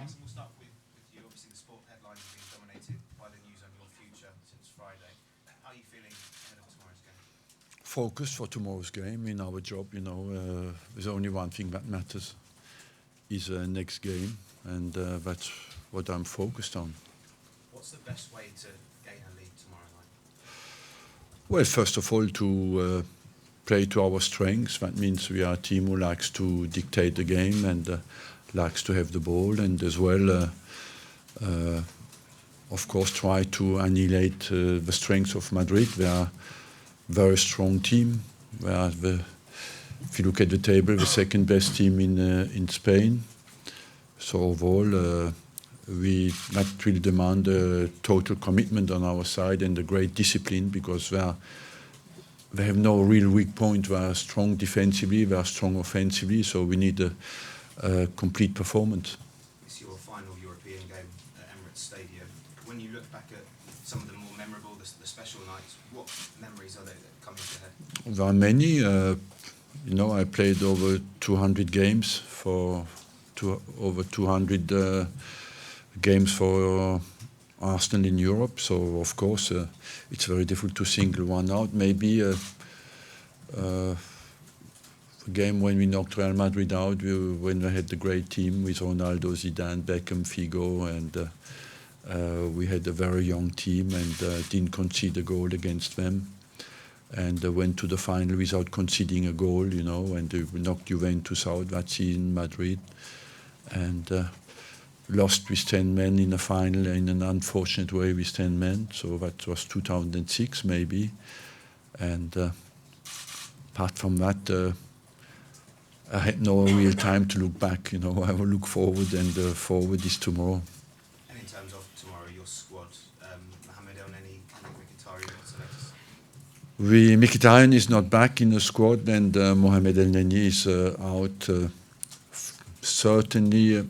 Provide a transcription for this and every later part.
Arsene, we'll start with you. Obviously, the sport headlines have been dominated by the news on your future since Friday. How are you feeling ahead of tomorrow's game? Focus for tomorrow's game in our job. There's only one thing that matters: is next game, and that's what I'm focused on. What's the best way to gain a lead tomorrow night? Well, first of all, to play to our strengths. That means we are a team who likes to dictate the game and likes to have the ball, and as well, of course, try to annihilate the strengths of Madrid. They are a very strong team. They are if you look at the table, the second best team in Spain. So overall, that will demand a total commitment on our side and a great discipline, because they have no real weak point. They are strong defensively, they are strong offensively, so we need a complete performance. It's your final European game at Emirates Stadium. When you look back at some of the more memorable, the special nights, what memories are there that come into your head? There are many. I played over 200 games over 200 games for Arsenal in Europe. So of course it's very difficult to single one out. Maybe a game when we knocked Real Madrid out, when we had the great team with Ronaldo, Zidane, Beckham, Figo, and we had a very young team and didn't concede a goal against them. And went to the final without conceding a goal, and we knocked Juventus out that in Madrid. And lost with 10 men in a final in an unfortunate way with 10 men. So that was 2006 maybe. And apart from that, I had no real time to look back. I will look forward, and forward is tomorrow. And in terms of tomorrow, your squad, Mohamed El Neni and Mkhitaryan, what's the latest? Mkhitaryan is not back in the squad, and Mohamed El Neni is out certainly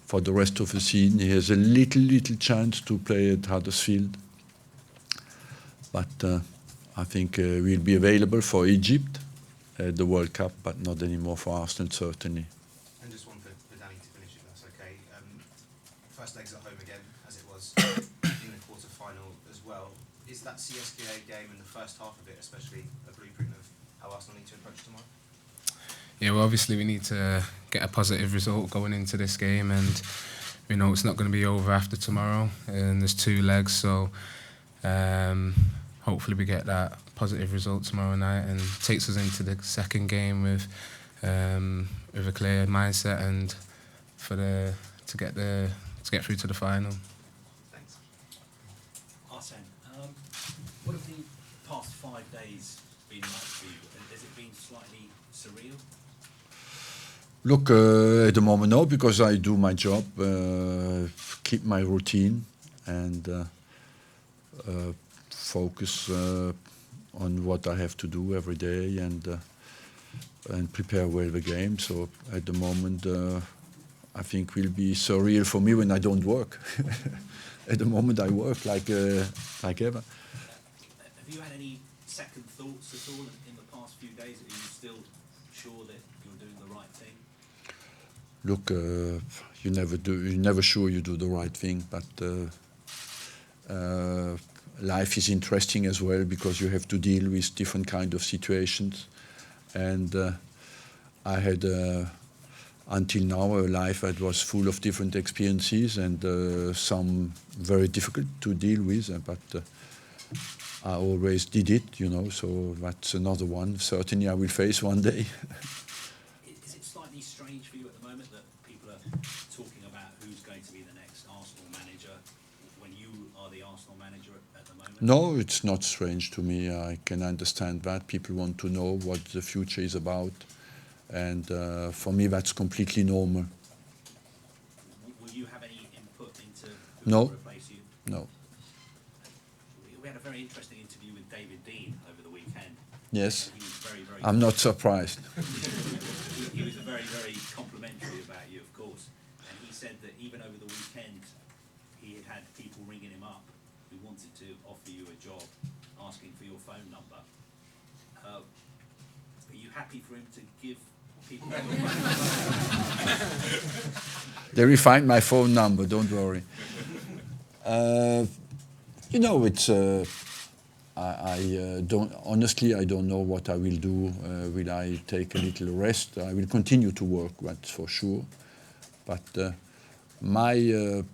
for the rest of the season. He has a little chance to play at Huddersfield, but I think we'll be available for Egypt at the World Cup, but not anymore for Arsenal, certainly. And just one for Danny to finish, if that's okay. First leg's at home again, as it was in the quarter-final as well. Is that CSKA game in the first half of it, especially a blueprint of how Arsenal need to approach tomorrow? Yeah, well, obviously we need to get a positive result going into this game, and we know it's not going to be over after tomorrow, and there's 2 legs, so hopefully we get that positive result tomorrow night and takes us into the second game with a clear mindset and to get through to the final. Thanks. Arsene, what have the past 5 days been like for you? Has it been slightly surreal? Look, at the moment, no, because I do my job, keep my routine, and focus on what I have to do every day, and prepare well the game. So at the moment, I think will be surreal for me when I don't work. At the moment, I work like ever. Have you had any second thoughts at all in the past few days? Are you still sure that you're doing the right thing? Look, you're never sure you do the right thing, but life is interesting as well, because you have to deal with different kind of situations. And I had, until now, a life that was full of different experiences, and some very difficult to deal with, but I always did it, so that's another one. Certainly I will face one day. Is it slightly strange for you at the moment that people are talking about who's going to be the next Arsenal manager when you are the Arsenal manager at the moment? No, it's not strange to me. I can understand that. People want to know what the future is about. And for me, that's completely normal. Will you have any input into who No. will replace you? No. We had a very interesting interview with David Dean over the weekend. Yes. He was very I'm not surprised. he was very complimentary about you, of course. And he said that even over the weekend, he had people ringing him up who wanted to offer you a job, asking for your phone number. Are you happy for him to give people your phone number? They will find my phone number, don't worry. You know, it's. I don't honestly. I don't know what I will do. Will I take a little rest? I will continue to work, that's for sure. But my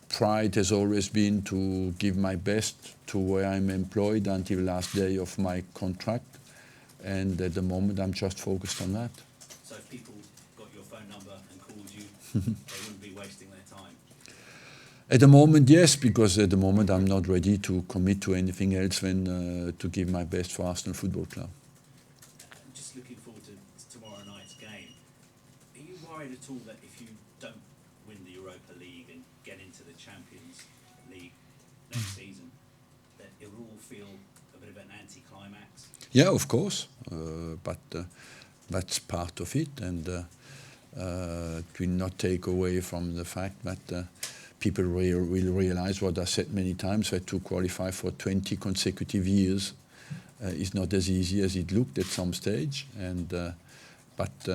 pride has always been to give my best to where I'm employed until the last day of my contract. And at the moment, I'm just focused on that. So if people got your phone number and called you, they wouldn't be wasting their time? At the moment, yes, because at the moment I'm not ready to commit to anything else than to give my best for Arsenal Football Club. I'm just looking forward to tomorrow night's game. Are you worried at all that if you don't win the Europa League and get into the Champions League next season, that it will all feel a bit of an anti-climax? Yeah, of course, but that's part of it, and it will not take away from the fact that people will realize what I said many times, that to qualify for 20 consecutive years is not as easy as it looked at some stage, and but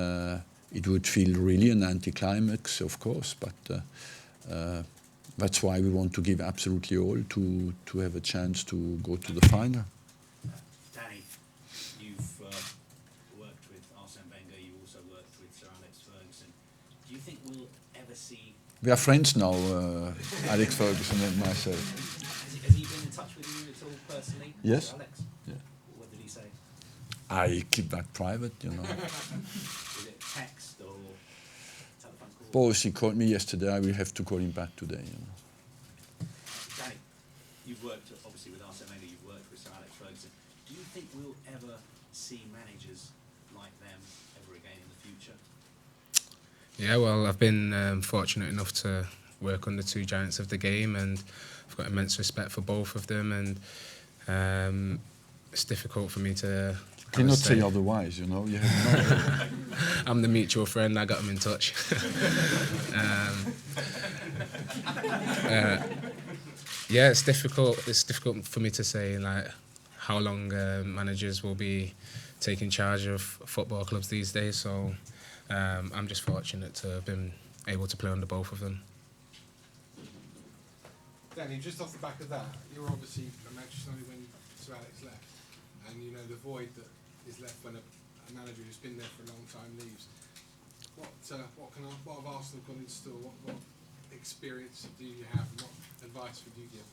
it would feel really an anticlimax, of course, but that's why we want to give absolutely all to have a chance to go to the final. Danny, you've worked with Arsene Wenger, you also worked with Sir Alex Ferguson. Do you think we'll ever see... We are friends now, Alex Ferguson and myself. Has he been in touch with you at all personally? Yes. Sir Alex? Yeah. What did he say? I keep that private, you know. Was it text or telephone call? Both, he called me yesterday, I will have to call him back today, you know. Danny, you've worked obviously with Arsene Wenger, you've worked with Sir Alex Ferguson. Do you think we'll ever see managers like them ever again in the future? Yeah, well, I've been fortunate enough to work under two giants of the game, and I've got immense respect for both of them, and it's difficult for me to... You cannot say otherwise, you know. You have no... I'm the mutual friend, I got him in touch. Yeah, it's difficult. It's difficult for me to say like how long managers will be taking charge of football clubs these days. So I'm just fortunate to have been able to play under both of them. Danny, just off the back of that, you're obviously a Manchester United when Sir Alex left, and you know the void that is left when a manager who's been there for a long time leaves. What have Arsenal got in store? What experience do you have, and what advice would you give?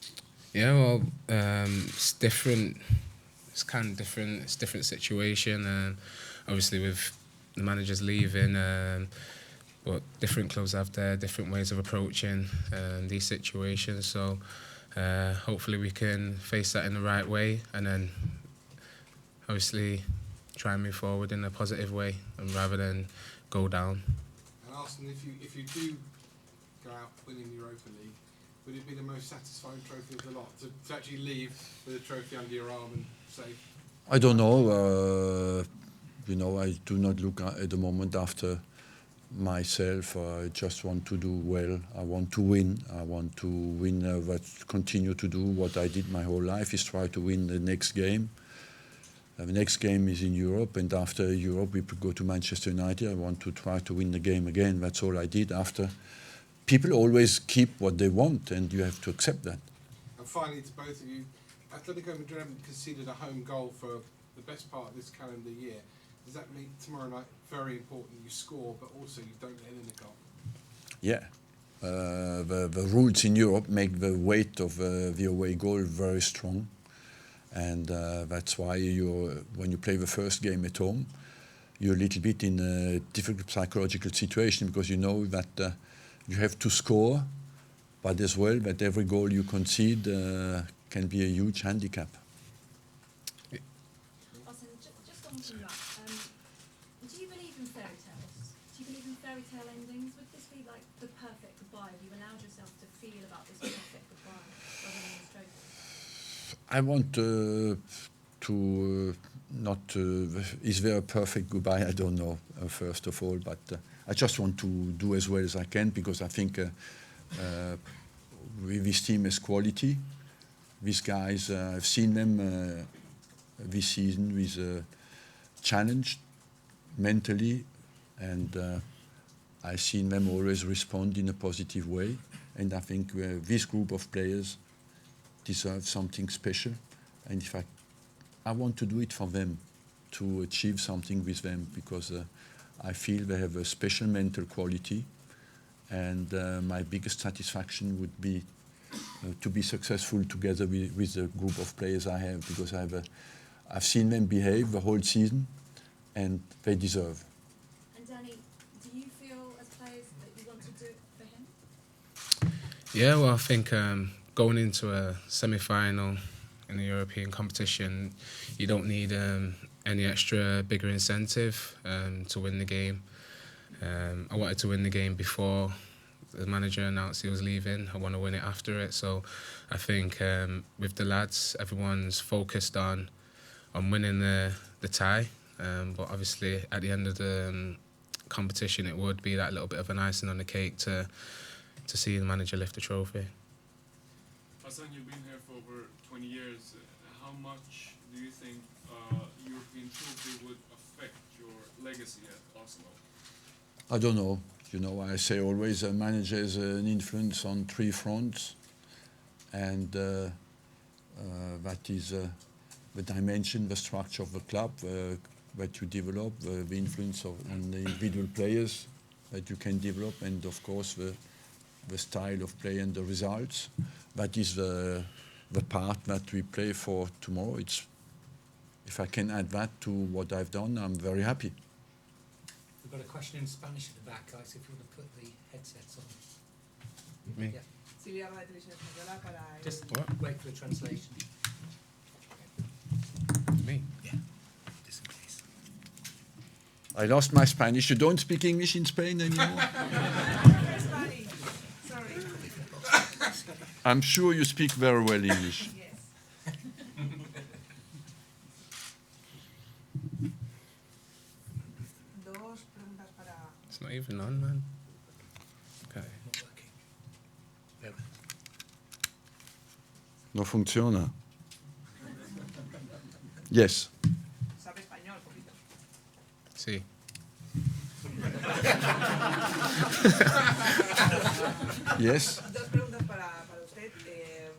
Yeah, well, it's different. It's kind of different. It's a different situation, and obviously with the managers leaving, but different clubs have their different ways of approaching these situations. So hopefully we can face that in the right way, and then obviously try and move forward in a positive way, and rather than go down. And Arsenal, if you do go out winning the Europa League, would it be the most satisfying trophy of the lot to actually leave with a trophy under your arm and say? I don't know. You know, I do not look at the moment after myself. I just want to do well. I want to win. I want to win. Continue to do what I did my whole life, is try to win the next game. The next game is in Europe, and after Europe we go to Manchester United. I want to try to win the game again. That's all I did. After, people always keep what they want, and you have to accept that. And finally, to both of you, Atletico Madrid haven't conceded a home goal for the best part of this calendar year. Does that make tomorrow night very important? You score, but also you don't let in a goal. Yeah. The rules in Europe make the weight of the away goal very strong. And that's why when you play the first game at home, you're a little bit in a difficult psychological situation, because you know that you have to score, but as well that every goal you concede can be a huge handicap. Arsene, just on from that, do you believe in fairy tales? Do you believe in fairy tale endings? Would this be like the perfect goodbye? Have you allowed yourself to feel about this perfect goodbye rather than this trophy? I want is there a perfect goodbye? I don't know, first of all, but I just want to do as well as I can, because I think this team has quality. These guys, I've seen them this season with challenged mentally, and I've seen them always respond in a positive way, and I think this group of players deserve something special. And if I want to do it for them, to achieve something with them, because I feel they have a special mental quality, and my biggest satisfaction would be to be successful together with the group of players I have, because I've seen them behave the whole season, and they deserve. And Danny, do you feel as players that you want to do it for him? Yeah, well, I think going into a semi-final in a European competition, you don't need any extra bigger incentive to win the game. I wanted to win the game before the manager announced he was leaving. I want to win it after it. So I think with the lads, everyone's focused on winning the tie. But obviously, at the end of the competition, it would be that little bit of an icing on the cake to see the manager lift the trophy. Arsene, you've been here for over 20 years. How much do you think European trophy would affect your legacy at Arsenal? I don't know. You know, I say always a manager has an influence on 3 fronts, and that is the dimension, the structure of the club that you develop, the influence on the individual players that you can develop, and of course the style of play and the results. That is the part that we play for tomorrow. If I can add that to what I've done, I'm very happy. We've got a question in Spanish at the back, guys, if you want to put the headsets on. Me? Yeah. Silvia de Televisión Española para el... Just What? wait for the translation. Me? Yeah. Listen, please. I lost my Spanish. You don't speak English in Spain anymore? Spanish. Sorry. I'm sure you speak very well English. Yes. Dos preguntas para... It's not even on, man. Okay. Not working. Bear with us. No funciona. Yes. ¿Sabe español, poquito? Sí. Yes. Dos preguntas para usted,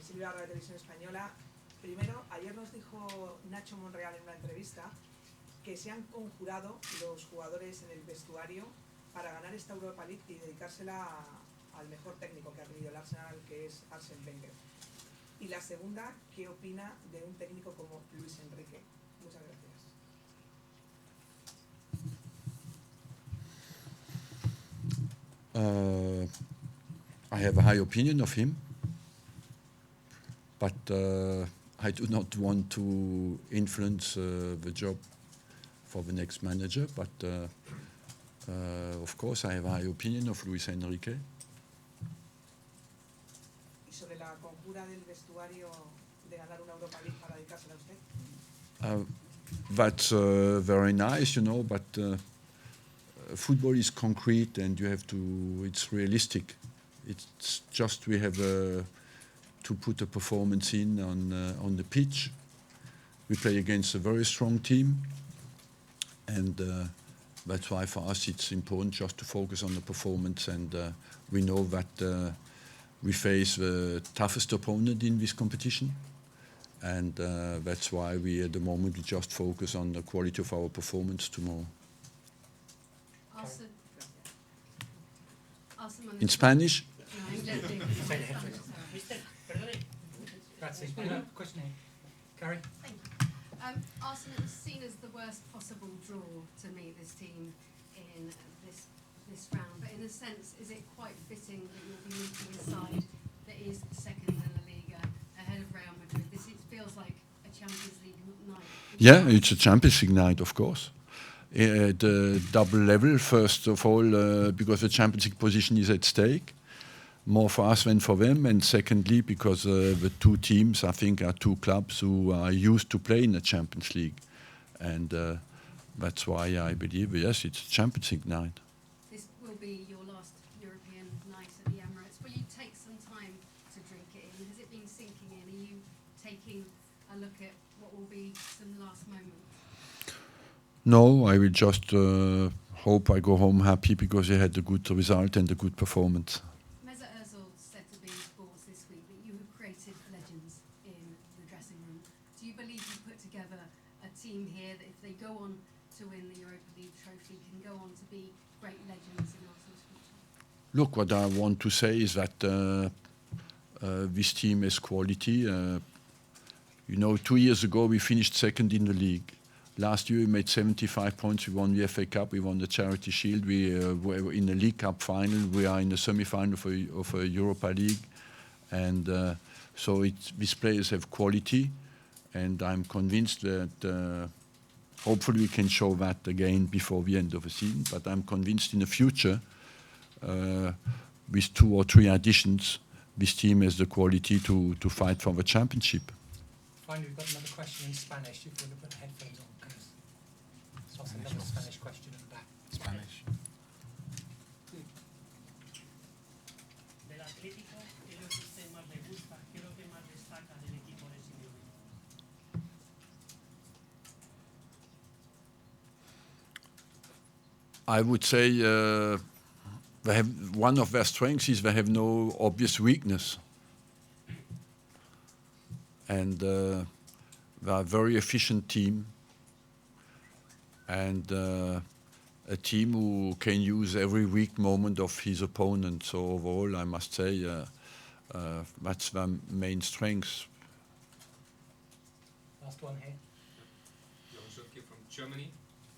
Silvia de Televisión Española. Primero, ayer nos dijo Nacho Monreal en una entrevista que se han conjurado los jugadores en el vestuario para ganar esta Europa League y dedicársela al mejor técnico que ha tenido el Arsenal, que es Arsene Wenger. Y la segunda, ¿qué opina de un técnico como Luis Enrique? Muchas gracias. I have a high opinion of him, but I do not want to influence the job for the next manager. But of course, I have a high opinion of Luis Enrique. Y sobre la conjura del vestuario de ganar una Europa League para dedicársela a usted. That's very nice, you know, but football is concrete and you have to, it's realistic. It's just we have to put a performance in on the pitch. We play against a very strong team, and that's why for us it's important just to focus on the performance, and we know that we face the toughest opponent in this competition. And that's why we, at the moment, we just focus on the quality of our performance tomorrow. In Spanish? Say the headphones. Mister, perdone. Grazie. Question here. Carrie? Thank you. Arsenal is seen as the worst possible draw to meet this team in this round, but in a sense, is it quite fitting that you'll be meeting a side that is second in La Liga, ahead of Real Madrid? It feels like a Champions League night. Yeah, it's a Champions League night, of course. The double level, first of all, because the Champions League position is at stake, more for us than for them, and secondly, because the two teams, I think, are two clubs who are used to play in the Champions League, and that's why I believe, yes, it's a Champions League night. This will be your last European night at the Emirates. Will you take some time to drink it in? Has it been sinking in? Are you taking a look at what will be some last moments? No, I will just hope I go home happy because I had a good result and a good performance. Mesut Ozil said to beIN Sports this week that you have created legends in the dressing room. Do you believe you put together a team here that if they go on to win the Europa League trophy can go on to be great legends in Arsenal's future? Look, what I want to say is that this team has quality. 2 years ago we finished second in the league. Last year we made 75 points. We won the FA Cup. We won the Charity Shield. We were in the League Cup final. We are in the semi-final of a Europa League, and so these players have quality, and I'm convinced that hopefully we can show that again before the end of the season. But I'm convinced in the future, with 2 or 3 additions, this team has the quality to fight for the championship. Finally, we've got another question in Spanish. If you want to put headphones on, please. So I'll another Spanish question at the back. Spanish. Del Atlético, ¿qué es lo que usted más le gusta? ¿Qué es lo que más destaca del equipo de Simeone? I would say they have one of their strengths is they have no obvious weakness, and they are a very efficient team, and a team who can use every weak moment of his opponent. So overall, I must say that's their main strength. Last one here. Joachim from Germany.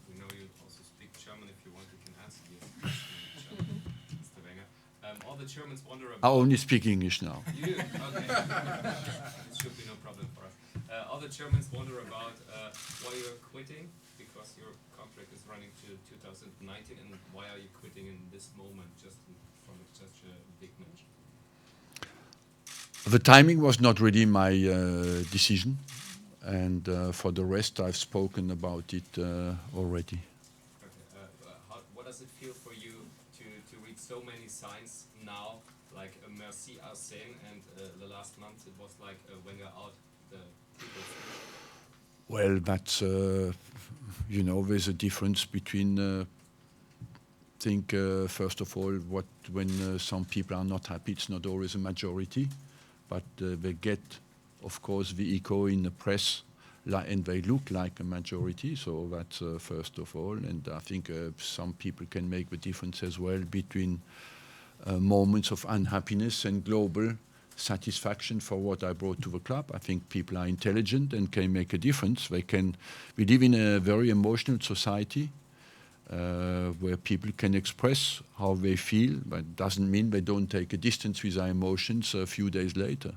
We know you also speak German. If you want, you can answer the question, Mr. Wenger. All the Germans wonder I about. only speak English now. You do? Okay. It should be no problem for us. All the Germans wonder about why you're quitting, because your contract is running to 2019, and why are you quitting in this moment, just from such a big match? The timing was not really my decision, and for the rest, I've spoken about it already. Okay. What does it feel for you to read so many signs now, like Merci Arsene, and the last month it was like Wenger out, the people? Well, that's, there's a difference between, first of all, when some people are not happy, it's not always a majority, but they get, of course, the echo in the press, and they look like a majority, so that's first of all. And I think some people can make the difference as well between moments of unhappiness and global satisfaction for what I brought to the club. I think people are intelligent and can make a difference. We live in a very emotional society where people can express how they feel, but it doesn't mean they don't take a distance with their emotions a few days later.